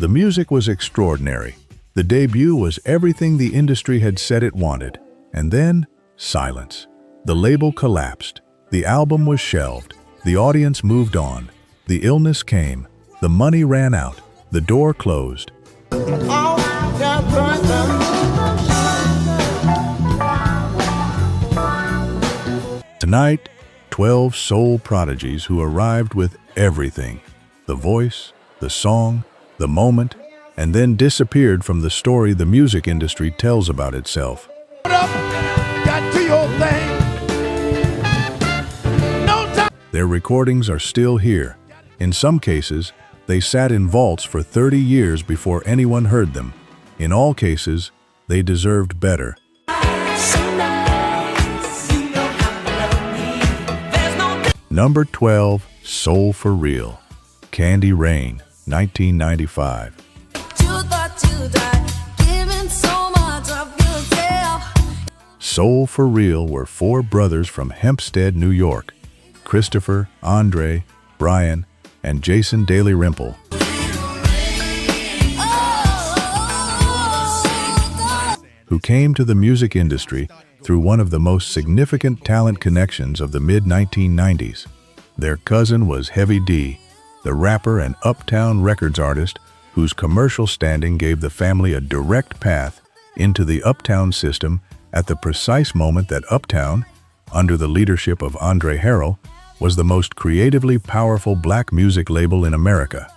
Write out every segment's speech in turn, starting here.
The music was extraordinary. The debut was everything the industry had said it wanted. And then, silence. The label collapsed. The album was shelved. The audience moved on. The illness came. The money ran out. The door closed. Tonight, 12 soul prodigies who arrived with everything. The voice, the song, the moment, and then disappeared from the story the music industry tells about itself. Their recordings are still here. In some cases, they sat in vaults for 30 years before anyone heard them. In all cases, they deserved better. Number 12, Soul for Real. Candy Rain, 1995. Soul for Real were four brothers from Hempstead, New York. Christopher, Andre, Brian, and Jason Dalrymple. Who came to the music industry through one of the most significant talent connections of the mid-1990s. Their cousin was Heavy D, the rapper and Uptown Records artist whose commercial standing gave the family a direct path into the Uptown system at the precise moment that Uptown, under the leadership of Andre Harrell, was the most creatively powerful black music label in America.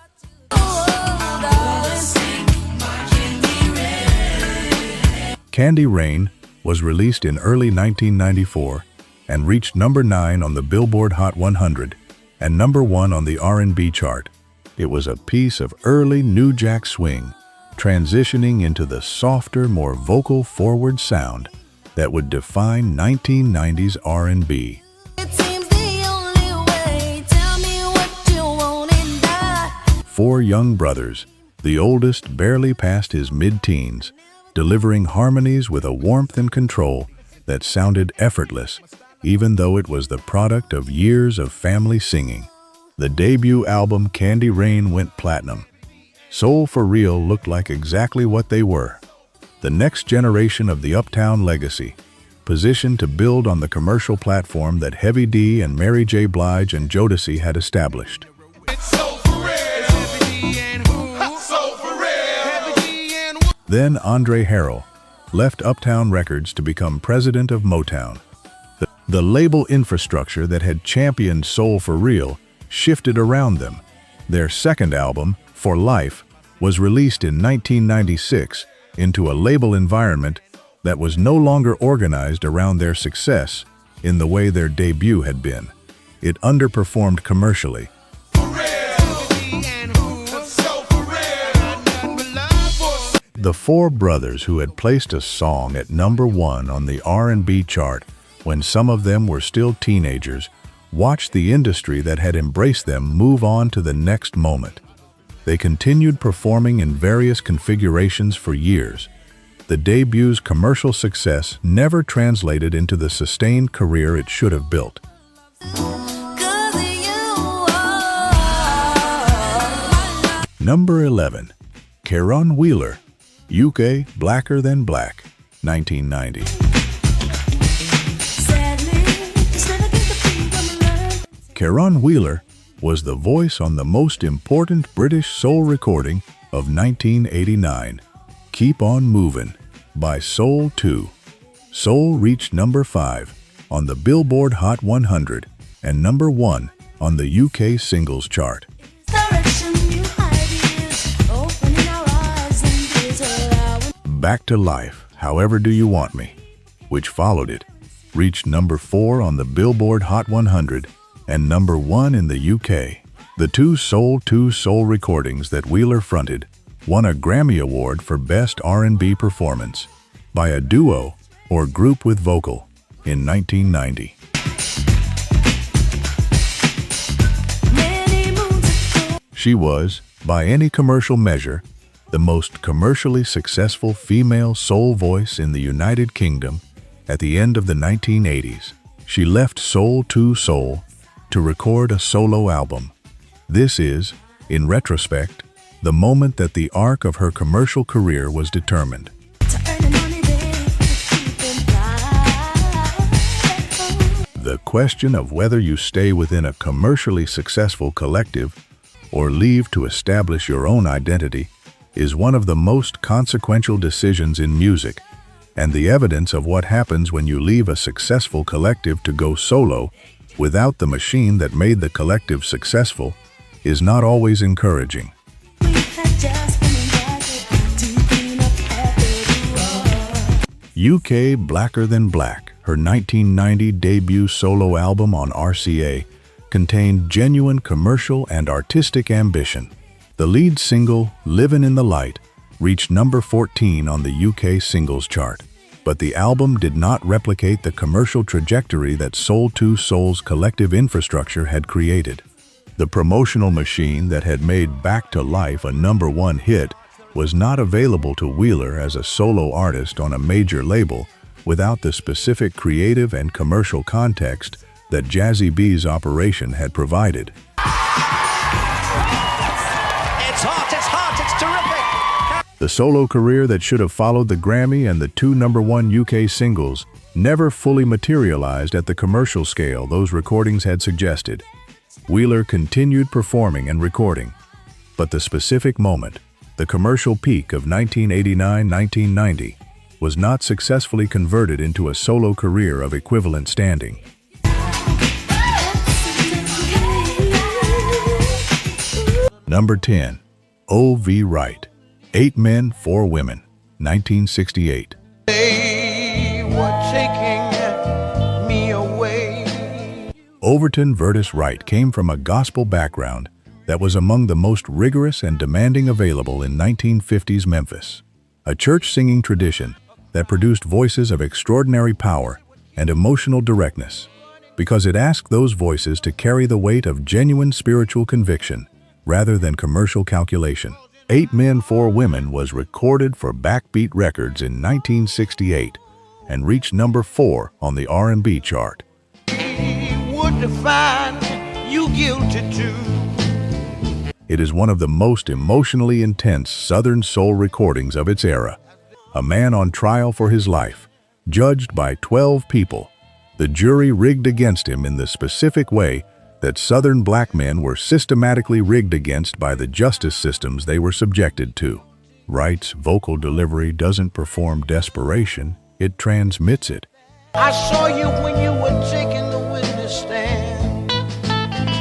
Candy Rain was released in early 1994 and reached number 9 on the Billboard Hot 100 and number 1 on the R&B chart. It was a piece of early New Jack Swing, transitioning into the softer, more vocal-forward sound that would define 1990s R&B. Four young brothers, the oldest barely past his mid-teens, delivering harmonies with a warmth and control that sounded effortless, even though it was the product of years of family singing. The debut album Candy Rain went platinum. Soul for Real looked like exactly what they were. The next generation of the Uptown legacy, positioned to build on the commercial platform that Heavy D and Mary J. Blige and Jodeci had established. Then Andre Harrell left Uptown Records to become president of Motown. The label infrastructure that had championed Soul for Real shifted around them. Their second album, For Life, was released in 1996 into a label environment that was no longer organized around their success in the way their debut had been. It underperformed commercially. The four brothers who had placed a song at number 1 on the R&B chart when some of them were still teenagers watched the industry that had embraced them move on to the next moment. They continued performing in various configurations for years. The debut's commercial success never translated into the sustained career it should have built. Number 11, Caron Wheeler, UK Blacker Than Black, 1990. Caron Wheeler was the voice on the most important British soul recording of 1989, Keep On Movin' by Soul 2. Soul reached number 5 on the Billboard Hot 100 and number 1 on the UK singles chart. Back to Life, However Do You Want Me, which followed it, reached number 4 on the Billboard Hot 100 and number 1 in the UK. The two Soul 2 soul recordings that Wheeler fronted won a Grammy Award for Best R&B Performance by a duo or group with vocal in 1990. She was, by any commercial measure, the most commercially successful female soul voice in the United Kingdom at the end of the 1980s. She left Soul 2 Soul to record a solo album. This is, in retrospect, the moment that the arc of her commercial career was determined. The question of whether you stay within a commercially successful collective or leave to establish your own identity is one of the most consequential decisions in music, and the evidence of what happens when you leave a successful collective to go solo without the machine that made the collective successful is not always encouraging. UK Blacker Than Black, her 1990 debut solo album on RCA, contained genuine commercial and artistic ambition. The lead single, Livin' in the Light, reached number 14 on the UK singles chart, but the album did not replicate the commercial trajectory that Soul II Soul's collective infrastructure had created. The promotional machine that had made Back to Life a #1 hit was not available to Wheeler as a solo artist on a major label without the specific creative and commercial context that Jazzy B's operation had provided. It's hot, it's terrific! The solo career that should have followed the Grammy and the 2 #1 UK singles never fully materialized at the commercial scale those recordings had suggested. Wheeler continued performing and recording, but the specific moment, the commercial peak of 1989-1990, was not successfully converted into a solo career of equivalent standing. Number 10. O.V. Wright, 8 Men, 4 Women, 1968. They were taking me away. Overton Vertus Wright came from a gospel background that was among the most rigorous and demanding available in 1950s Memphis, a church singing tradition that produced voices of extraordinary power and emotional directness, because it asked those voices to carry the weight of genuine spiritual conviction rather than commercial calculation. 8 Men, 4 Women was recorded for Backbeat Records in 1968 and reached number 4 on the R&B chart. Would find you guilty too. It is one of the most emotionally intense Southern soul recordings of its era. A man on trial for his life, judged by 12 people. The jury rigged against him in the specific way that Southern black men were systematically rigged against by the justice systems they were subjected to. Wright's vocal delivery doesn't perform desperation, it transmits it. I saw you when you were taking the witness stand.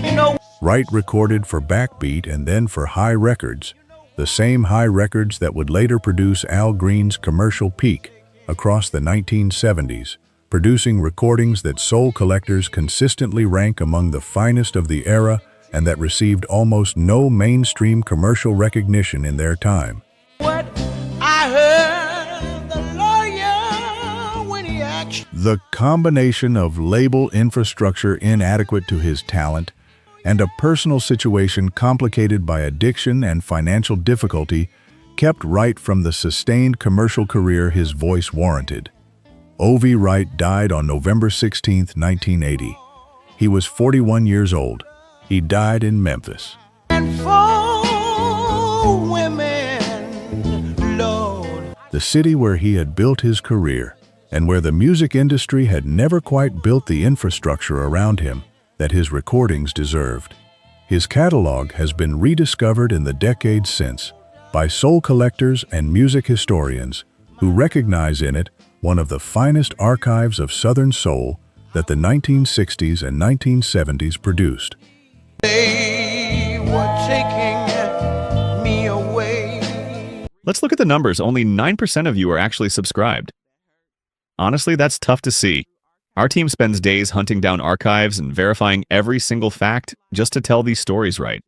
You know, Wright recorded for Backbeat and then for High Records, the same High Records that would later produce Al Green's commercial peak across the 1970s, producing recordings that soul collectors consistently rank among the finest of the era and that received almost no mainstream commercial recognition in their time. what I heard the lawyer when he asked. The combination of label infrastructure inadequate to his talent and a personal situation complicated by addiction and financial difficulty kept Wright from the sustained commercial career his voice warranted. O.V. Wright died on November 16, 1980. He was 41 years old. He died in Memphis. And 4 women, Lord. The city where he had built his career and where the music industry had never quite built the infrastructure around him that his recordings deserved. His catalog has been rediscovered in the decades since by soul collectors and music historians who recognize in it one of the finest archives of Southern soul that the 1960s and 1970s produced. They were taking me away. Let's look at the numbers. Only 9% of you are actually subscribed. Honestly, that's tough to see. Our team spends days hunting down archives and verifying every single fact just to tell these stories right.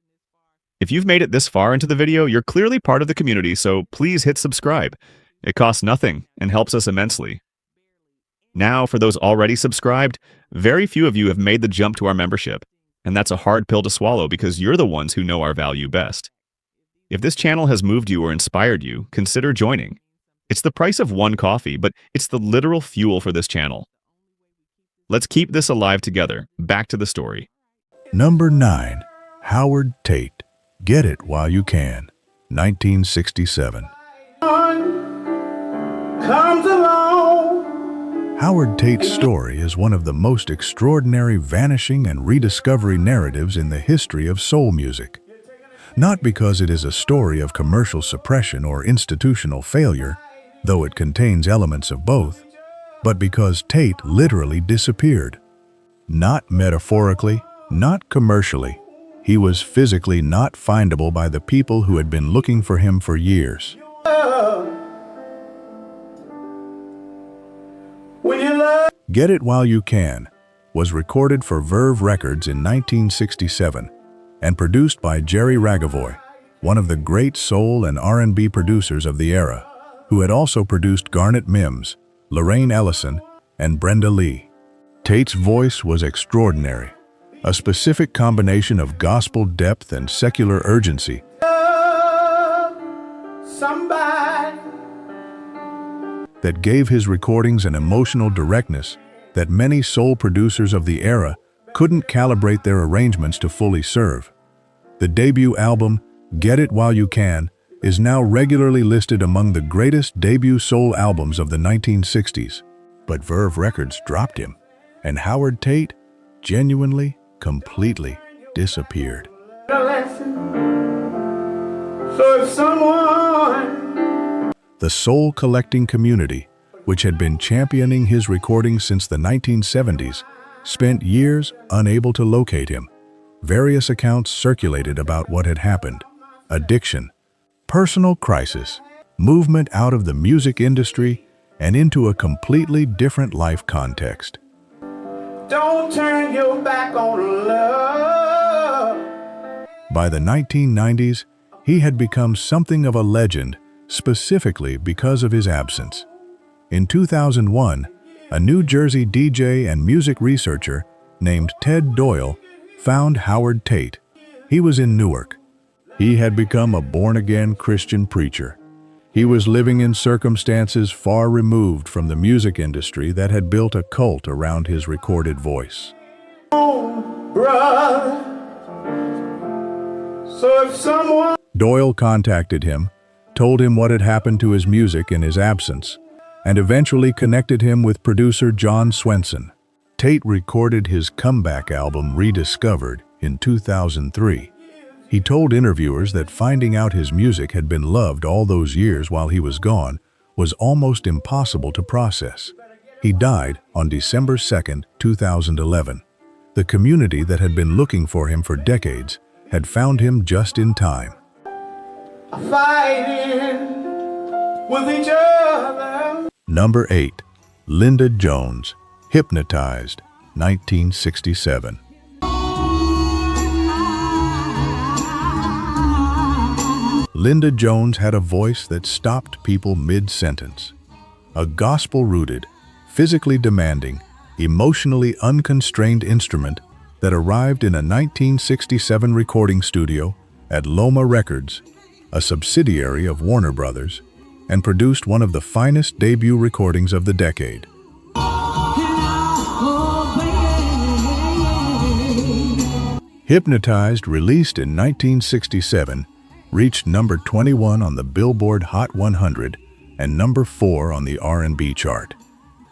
If you've made it this far into the video, you're clearly part of the community, so please hit subscribe. It costs nothing and helps us immensely. Now, for those already subscribed, very few of you have made the jump to our membership, and that's a hard pill to swallow because you're the ones who know our value best. If this channel has moved you or inspired you, consider joining. It's the price of one coffee, but it's the literal fuel for this channel. Let's keep this alive together. Back to the story. Number 9. Howard Tate, Get It While You Can, 1967. Comes along. Howard Tate's story is one of the most extraordinary vanishing and rediscovery narratives in the history of soul music. Not because it is a story of commercial suppression or institutional failure, though it contains elements of both, but because Tate literally disappeared. Not metaphorically, not commercially. He was physically not findable by the people who had been looking for him for years. Get It While You Can was recorded for Verve Records in 1967 and produced by Jerry Ragavoy, one of the great soul and R&B producers of the era, who had also produced Garnet Mims, Lorraine Ellison, and Brenda Lee. Tate's voice was extraordinary, a specific combination of gospel depth and secular urgency. That gave his recordings an emotional directness that many soul producers of the era couldn't calibrate their arrangements to fully serve. The debut album, Get It While You Can, is now regularly listed among the greatest debut soul albums of the 1960s. But Verve Records dropped him, and Howard Tate genuinely, completely disappeared. So if someone The soul collecting community, which had been championing his recordings since the 1970s, spent years unable to locate him. Various accounts circulated about what had happened: addiction, personal crisis, movement out of the music industry and into a completely different life context. don't turn your back on love. By the 1990s, he had become something of a legend, specifically because of his absence. In 2001, a New Jersey DJ and music researcher named Ted Doyle found Howard Tate. He was in Newark. He had become a born-again Christian preacher. He was living in circumstances far removed from the music industry that had built a cult around his recorded voice. Brother, so if someone Doyle contacted him, told him what had happened to his music in his absence, and eventually connected him with producer John Swenson. Tate recorded his comeback album Rediscovered in 2003. He told interviewers that finding out his music had been loved all those years while he was gone was almost impossible to process. He died on December 2, 2011. The community that had been looking for him for decades had found him just in time. fighting with each other. Number 8. Linda Jones, Hypnotized, 1967. Linda Jones had a voice that stopped people mid-sentence. A gospel-rooted, physically demanding, emotionally unconstrained instrument that arrived in a 1967 recording studio at Loma Records, a subsidiary of Warner Brothers, and produced one of the finest debut recordings of the decade. Hypnotized, released in 1967, reached number 21 on the Billboard Hot 100 and number 4 on the R&B chart.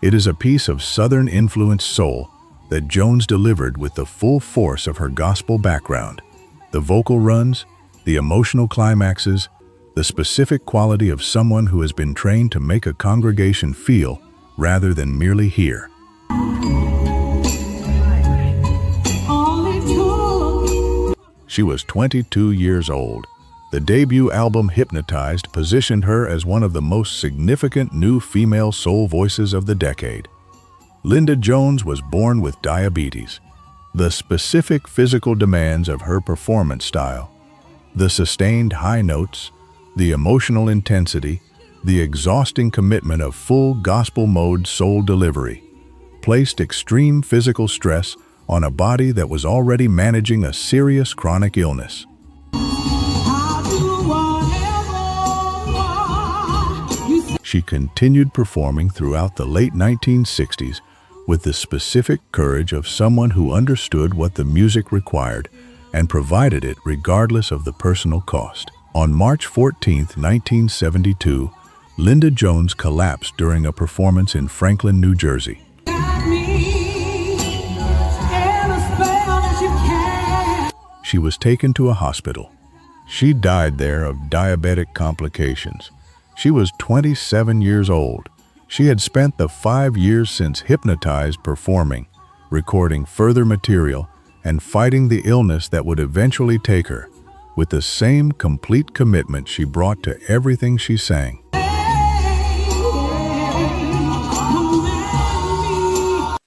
It is a piece of Southern-influenced soul that Jones delivered with the full force of her gospel background. The vocal runs, the emotional climaxes, the specific quality of someone who has been trained to make a congregation feel rather than merely hear. She was 22 years old. The debut album Hypnotized positioned her as one of the most significant new female soul voices of the decade. Linda Jones was born with diabetes. The specific physical demands of her performance style, the sustained high notes, the emotional intensity, the exhausting commitment of full gospel mode soul delivery, placed extreme physical stress on a body that was already managing a serious chronic illness. She continued performing throughout the late 1960s with the specific courage of someone who understood what the music required and provided it regardless of the personal cost. On March 14, 1972, Linda Jones collapsed during a performance in Franklin, New Jersey. She was taken to a hospital. She died there of diabetic complications. She was 27 years old. She had spent the 5 years since hypnotized performing, recording further material, and fighting the illness that would eventually take her, with the same complete commitment she brought to everything she sang.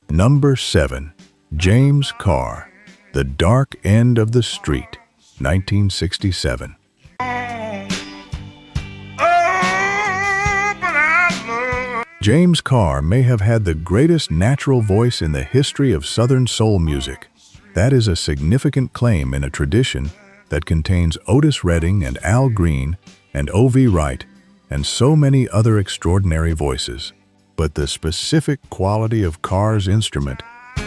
Number 7. James Carr, The Dark End of the Street, 1967. James Carr may have had the greatest natural voice in the history of Southern soul music. That is a significant claim in a tradition that contains Otis Redding and Al Green and O.V. Wright and so many other extraordinary voices. But the specific quality of Carr's instrument, the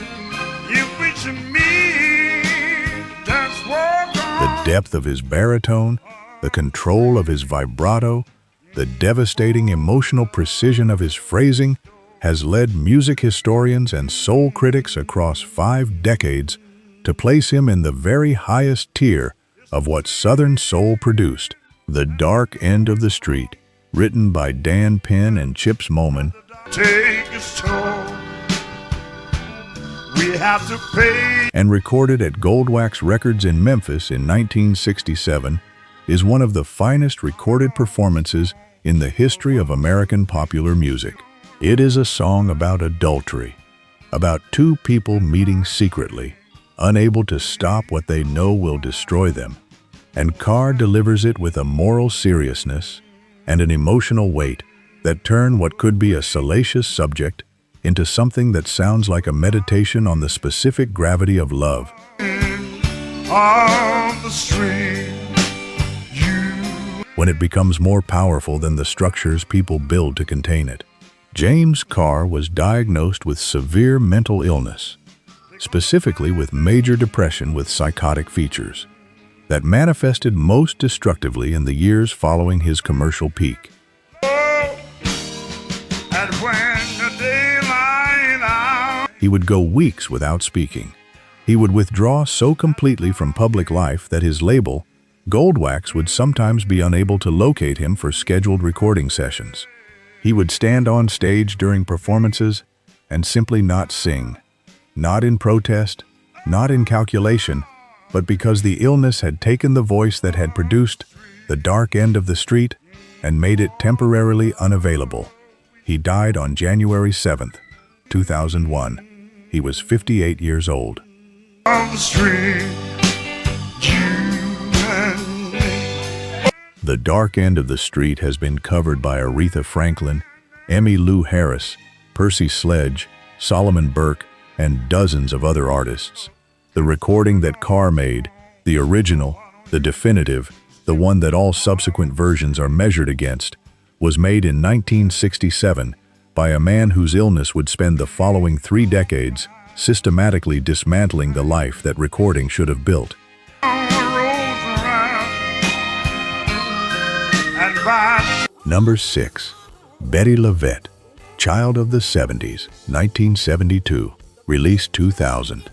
depth of his baritone, the control of his vibrato, the devastating emotional precision of his phrasing has led music historians and soul critics across 5 decades to place him in the very highest tier of what Southern soul produced. The Dark End of the Street, written by Dan Penn and Chips Moman, and recorded at Goldwax Records in Memphis in 1967, is one of the finest recorded performances in the history of American popular music. It is a song about adultery, about 2 people meeting secretly, unable to stop what they know will destroy them. And Carr delivers it with a moral seriousness and an emotional weight that turn what could be a salacious subject into something that sounds like a meditation on the specific gravity of love. On the street, when it becomes more powerful than the structures people build to contain it. James Carr was diagnosed with severe mental illness, specifically with major depression with psychotic features, that manifested most destructively in the years following his commercial peak. He would go weeks without speaking. He would withdraw so completely from public life that his label, Goldwax, would sometimes be unable to locate him for scheduled recording sessions. He would stand on stage during performances and simply not sing, not in protest, not in calculation, but because the illness had taken the voice that had produced The Dark End of the Street and made it temporarily unavailable. He died on January 7th, 2001. He was 58 years old. On the street, The Dark End of the Street has been covered by Aretha Franklin, Emmylou Harris, Percy Sledge, Solomon Burke, and dozens of other artists. The recording that Carr made, the original, the definitive, the one that all subsequent versions are measured against, was made in 1967 by a man whose illness would spend the following 3 decades systematically dismantling the life that recording should have built. Number 6. Bettye LaVette, Child of the 70s, 1972, released 2000.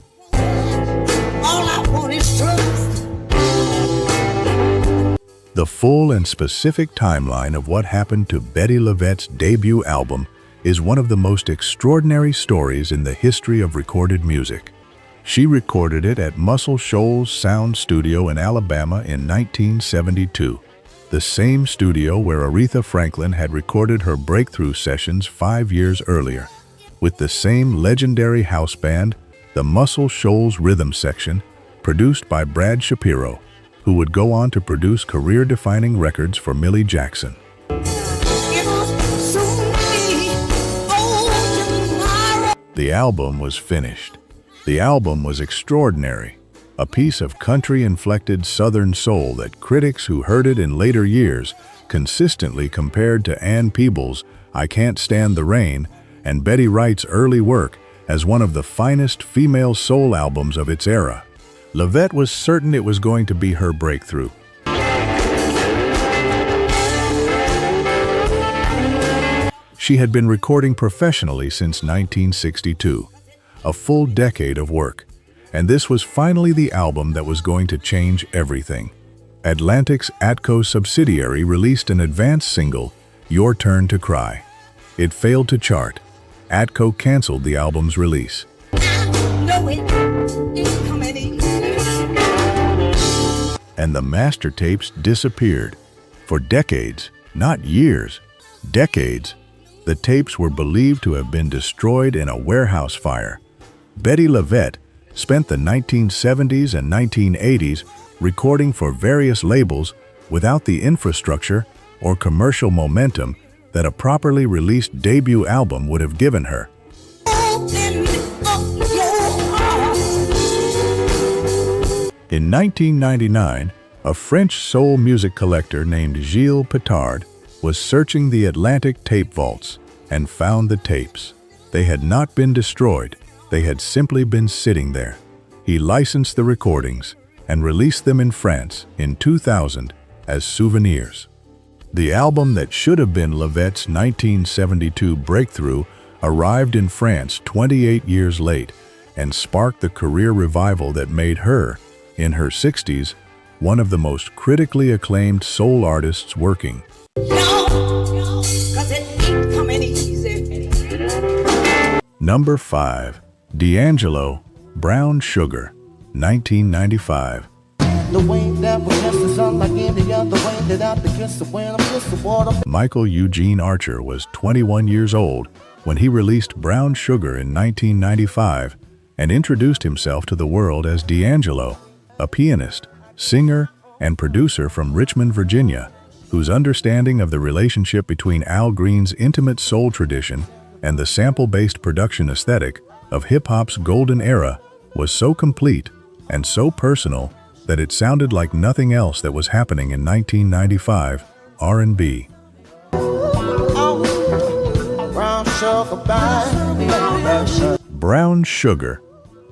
The full and specific timeline of what happened to Bettye LaVette's debut album is one of the most extraordinary stories in the history of recorded music. She recorded it at Muscle Shoals Sound Studio in Alabama in 1972, the same studio where Aretha Franklin had recorded her breakthrough sessions 5 years earlier, with the same legendary house band, the Muscle Shoals Rhythm Section, produced by Brad Shapiro, who would go on to produce career-defining records for Millie Jackson. The album was finished. The album was extraordinary, a piece of country-inflected Southern soul that critics who heard it in later years consistently compared to Ann Peebles' I Can't Stand the Rain and Betty Wright's early work as one of the finest female soul albums of its era. LaVette was certain it was going to be her breakthrough. She had been recording professionally since 1962, a full decade of work, and this was finally the album that was going to change everything. Atlantic's Atco subsidiary released an advance single, Your Turn to Cry. It failed to chart. Atco canceled the album's release. And the master tapes disappeared. For decades, not years, decades, the tapes were believed to have been destroyed in a warehouse fire. Bettye LaVette spent the 1970s and 1980s recording for various labels without the infrastructure or commercial momentum that a properly released debut album would have given her. In 1999, a French soul music collector named Gilles Pitard was searching the Atlantic tape vaults and found the tapes. They had not been destroyed, they had simply been sitting there. He licensed the recordings and released them in France in 2000 as souvenirs. The album that should have been LaVette's 1972 breakthrough arrived in France 28 years late and sparked the career revival that made her, in her 60s, one of the most critically acclaimed soul artists working. Number 5. D'Angelo, Brown Sugar, 1995. Michael Eugene Archer was 21 years old when he released Brown Sugar in 1995 and introduced himself to the world as D'Angelo, a pianist, singer, and producer from Richmond, Virginia, whose understanding of the relationship between Al Green's intimate soul tradition and the sample-based production aesthetic of hip-hop's golden era was so complete and so personal that it sounded like nothing else that was happening in 1995 R&B. Brown Sugar,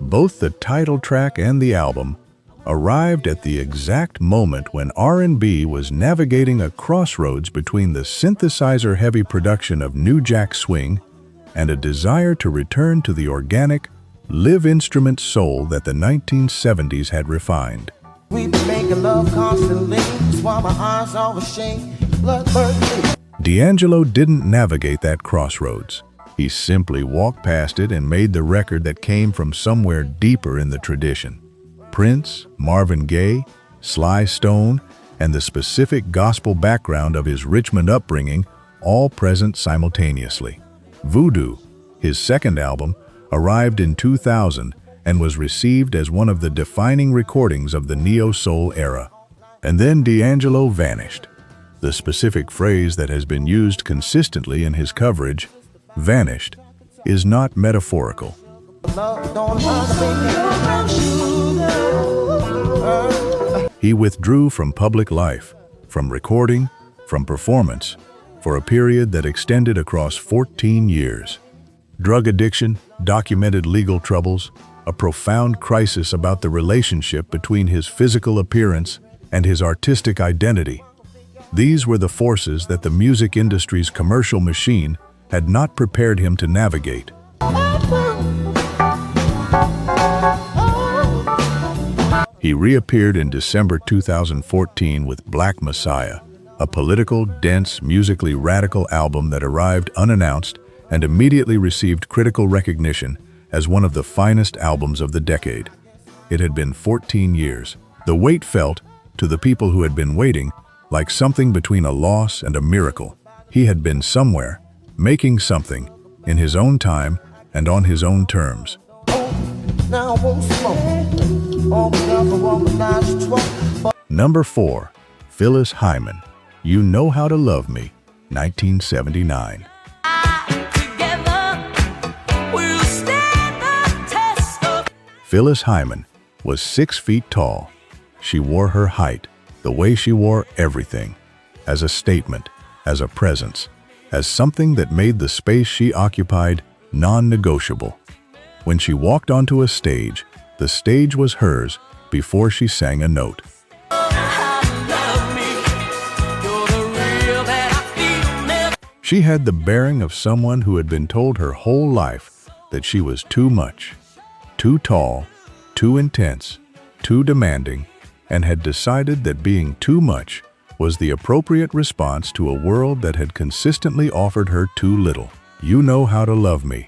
both the title track and the album, arrived at the exact moment when R&B was navigating a crossroads between the synthesizer-heavy production of New Jack Swing and a desire to return to the organic, live instrument soul that the 1970s had refined. D'Angelo didn't navigate that crossroads. He simply walked past it and made the record that came from somewhere deeper in the tradition. Prince, Marvin Gaye, Sly Stone, and the specific gospel background of his Richmond upbringing all present simultaneously. Voodoo, his second album, arrived in 2000 and was received as one of the defining recordings of the neo-soul era. And then D'Angelo vanished. The specific phrase that has been used consistently in his coverage, vanished, is not metaphorical. He withdrew from public life, from recording, from performance, for a period that extended across 14 years. Drug addiction, documented legal troubles, a profound crisis about the relationship between his physical appearance and his artistic identity. These were the forces that the music industry's commercial machine had not prepared him to navigate. He reappeared in December 2014 with Black Messiah, a political, dense, musically radical album that arrived unannounced and immediately received critical recognition as one of the finest albums of the decade. It had been 14 years. The wait felt, to the people who had been waiting, like something between a loss and a miracle. He had been somewhere, making something, in his own time and on his own terms. Number 4. Phyllis Hyman, You Know How to Love Me, 1979. Phyllis Hyman was 6 feet tall. She wore her height, the way she wore everything, as a statement, as a presence, as something that made the space she occupied non-negotiable. When she walked onto a stage, the stage was hers before she sang a note. She had the bearing of someone who had been told her whole life that she was too much, too tall, too intense, too demanding, and had decided that being too much was the appropriate response to a world that had consistently offered her too little. You Know How to Love Me.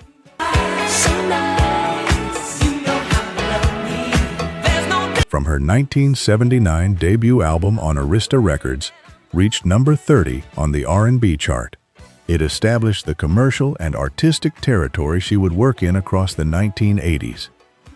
From her 1979 debut album on Aretha Records, reached number 30 on the R&B chart. It established the commercial and artistic territory she would work in across the 1980s.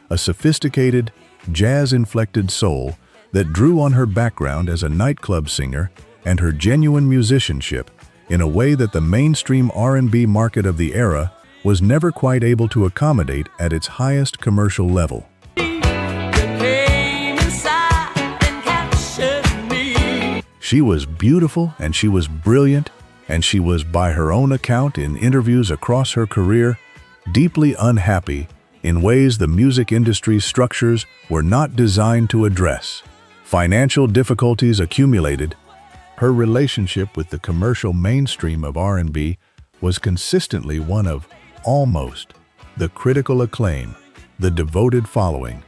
A sophisticated, jazz-inflected soul that drew on her background as a nightclub singer and her genuine musicianship in a way that the mainstream R&B market of the era was never quite able to accommodate at its highest commercial level. She was beautiful and she was brilliant, and she was, by her own account in interviews across her career, deeply unhappy in ways the music industry's structures were not designed to address. Financial difficulties accumulated. Her relationship with the commercial mainstream of R&B was consistently one of almost the critical acclaim, the devoted following.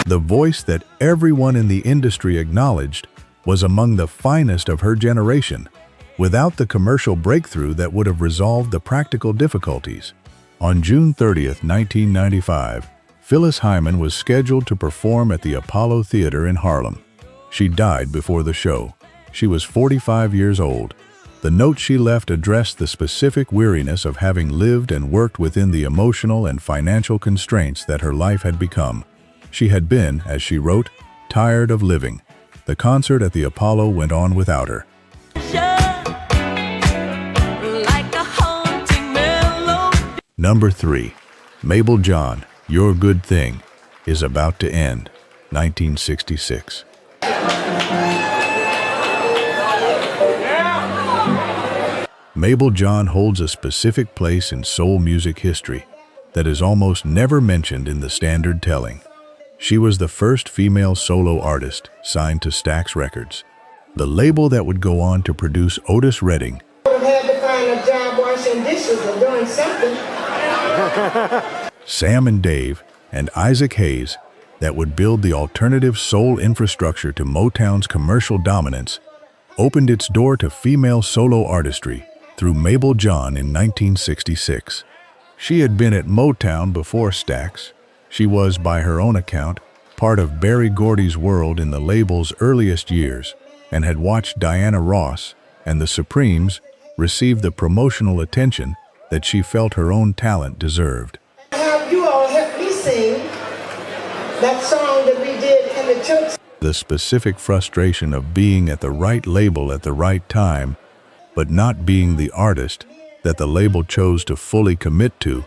The voice that everyone in the industry acknowledged was among the finest of her generation, without the commercial breakthrough that would have resolved the practical difficulties. On June 30th, 1995, Phyllis Hyman was scheduled to perform at the Apollo Theater in Harlem. She died before the show. She was 45 years old. The note she left addressed the specific weariness of having lived and worked within the emotional and financial constraints that her life had become. She had been, as she wrote, tired of living. The concert at the Apollo went on without her. Number 3. Mabel John, Your Good Thing Is About to End, 1966. Mabel John holds a specific place in soul music history that is almost never mentioned in the standard telling. She was the first female solo artist signed to Stax Records, the label that would go on to produce Otis Redding, I would have had to find a job washing dishes or doing something. Sam and Dave, and Isaac Hayes, that would build the alternative soul infrastructure to Motown's commercial dominance, opened its door to female solo artistry through Mabel John in 1966. She had been at Motown before Stax. She was, by her own account, part of Berry Gordy's world in the label's earliest years, and had watched Diana Ross and the Supremes receive the promotional attention that she felt her own talent deserved. Have you all helped me sing that song that we did in the church? The specific frustration of being at the right label at the right time, but not being the artist that the label chose to fully commit to,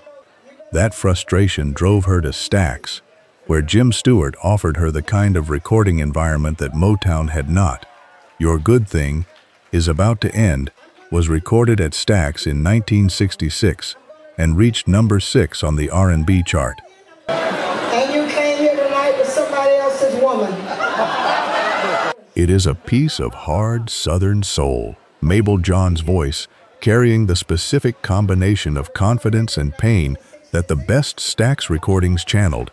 that frustration drove her to Stax, where Jim Stewart offered her the kind of recording environment that Motown had not. Your Good Thing Is About to End was recorded at Stax in 1966 and reached number 6 on the R&B chart. And you came here tonight with somebody else's woman. It is a piece of hard Southern soul, Mabel John's voice carrying the specific combination of confidence and pain that the best Stax recordings channeled,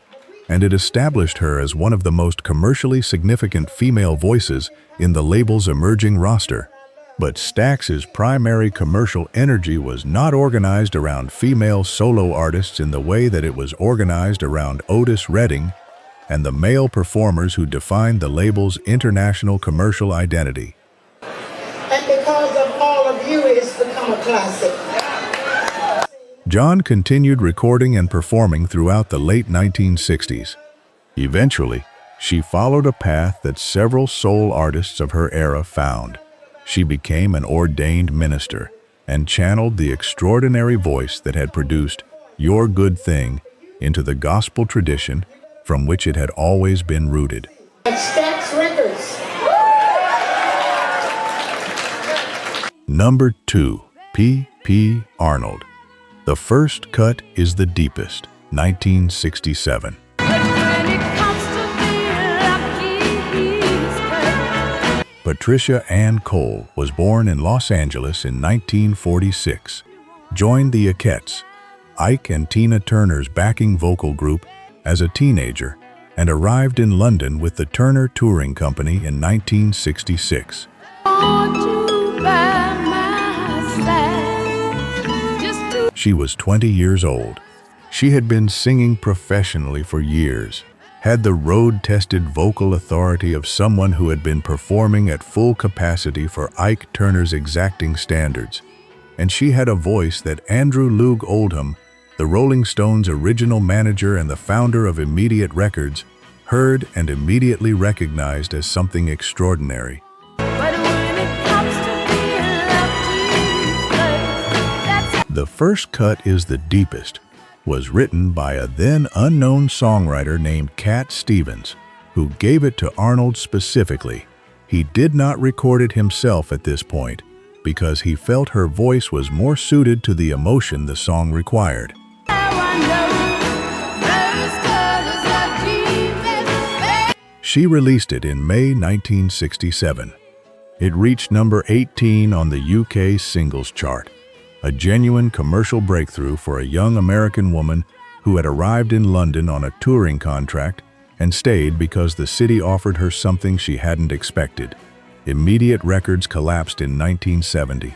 and it established her as one of the most commercially significant female voices in the label's emerging roster. But Stax's primary commercial energy was not organized around female solo artists in the way that it was organized around Otis Redding and the male performers who defined the label's international commercial identity. And because of all of you, it's become a classic. John continued recording and performing throughout the late 1960s. Eventually, she followed a path that several soul artists of her era found. She became an ordained minister and channeled the extraordinary voice that had produced Your Good Thing into the gospel tradition from which it had always been rooted. At Stax Records. Number 2, P. Arnold. The First Cut is the Deepest, 1967. Patricia Ann Cole was born in Los Angeles in 1946, joined the Ikettes, Ike and Tina Turner's backing vocal group, as a teenager, and arrived in London with the Turner Touring Company in 1966. She was 20 years old. She had been singing professionally for years, had the road-tested vocal authority of someone who had been performing at full capacity for Ike Turner's exacting standards, and she had a voice that Andrew Loog Oldham, the Rolling Stones' original manager and the founder of Immediate Records, heard and immediately recognized as something extraordinary. The First Cut is the Deepest was written by a then unknown songwriter named Cat Stevens, who gave it to Arnold specifically. He did not record it himself at this point because he felt her voice was more suited to the emotion the song required. She released it in May 1967. It reached number 18 on the UK singles chart, a genuine commercial breakthrough for a young American woman who had arrived in London on a touring contract and stayed because the city offered her something she hadn't expected. Immediate Records collapsed in 1970.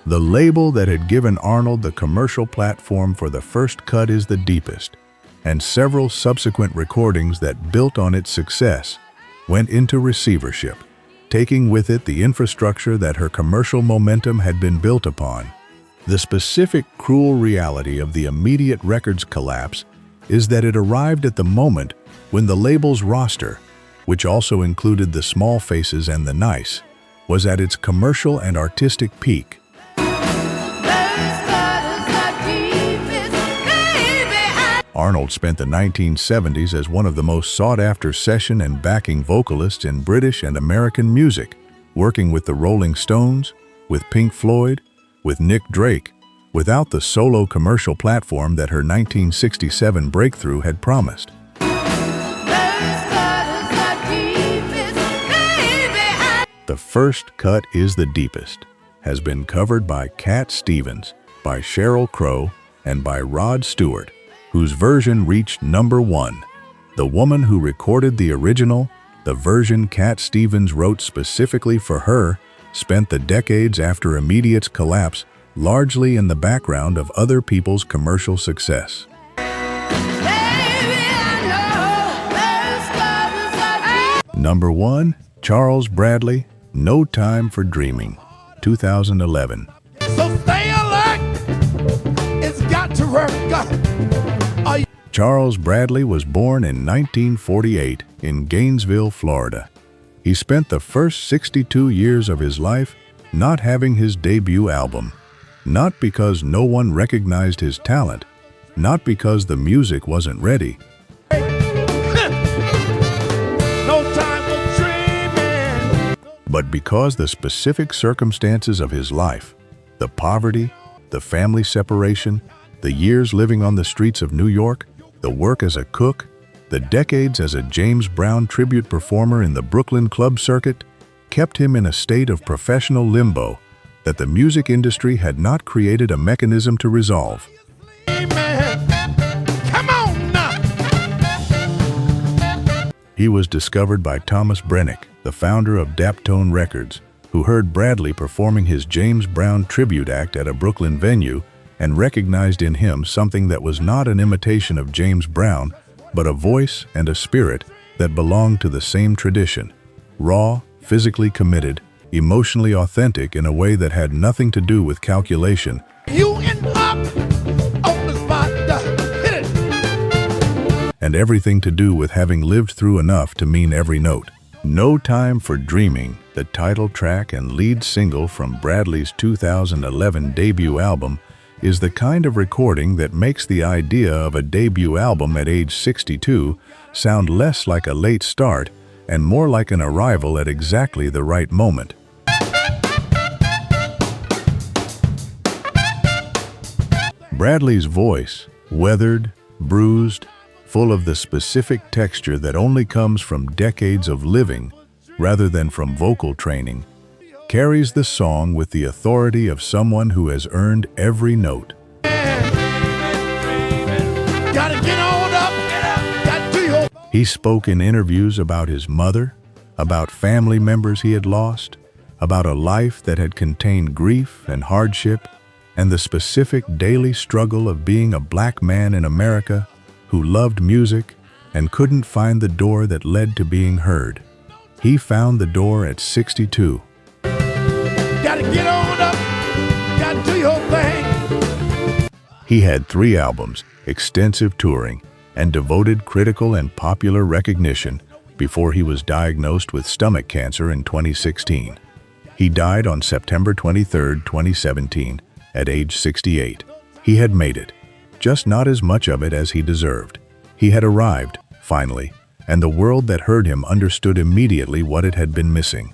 The label that had given Arnold the commercial platform for The First Cut is the Deepest, and several subsequent recordings that built on its success went into receivership, taking with it the infrastructure that her commercial momentum had been built upon. The specific cruel reality of the Immediate Records collapse is that it arrived at the moment when the label's roster, which also included the Small Faces and the Nice, was at its commercial and artistic peak. Arnold spent the 1970s as one of the most sought-after session and backing vocalists in British and American music, working with the Rolling Stones, with Pink Floyd, with Nick Drake, without the solo commercial platform that her 1967 breakthrough had promised. The First Cut is the Deepest has been covered by Cat Stevens, by Sheryl Crow, and by Rod Stewart, whose version reached number 1. The woman who recorded the original, the version Cat Stevens wrote specifically for her, spent the decades after Immediate's collapse largely in the background of other people's commercial success. Number 1, Charles Bradley, No Time for Dreaming, 2011. So stay alert. It's got to work. Charles Bradley was born in 1948 in Gainesville, Florida. He spent the first 62 years of his life not having his debut album, not because no one recognized his talent, not because the music wasn't ready, No time for dreaming. but because the specific circumstances of his life, the poverty, the family separation, the years living on the streets of New York, the work as a cook, the decades as a James Brown tribute performer in the Brooklyn club circuit, kept him in a state of professional limbo that the music industry had not created a mechanism to resolve. Amen. Come on now. He was discovered by Thomas Brennick, the founder of Daptone Records, who heard Bradley performing his James Brown tribute act at a Brooklyn venue and recognized in him something that was not an imitation of James Brown, but a voice and a spirit that belonged to the same tradition, raw, physically committed, emotionally authentic in a way that had nothing to do with calculation. You end up on the spot. Hit it. And everything to do with having lived through enough to mean every note. No Time for Dreaming, the title track and lead single from Bradley's 2011 debut album, is the kind of recording that makes the idea of a debut album at age 62 sound less like a late start and more like an arrival at exactly the right moment. Bradley's voice, weathered, bruised, full of the specific texture that only comes from decades of living rather than from vocal training, carries the song with the authority of someone who has earned every note. Gotta get on up, got to your... He spoke in interviews about his mother, about family members he had lost, about a life that had contained grief and hardship, and the specific daily struggle of being a black man in America who loved music and couldn't find the door that led to being heard. He found the door at 62. Gotta get on up, got to your thing. He had 3 albums, extensive touring, and devoted critical and popular recognition before he was diagnosed with stomach cancer in 2016. He died on September 23, 2017, at age 68. He had made it, just not as much of it as he deserved. He had arrived, finally, and the world that heard him understood immediately what it had been missing.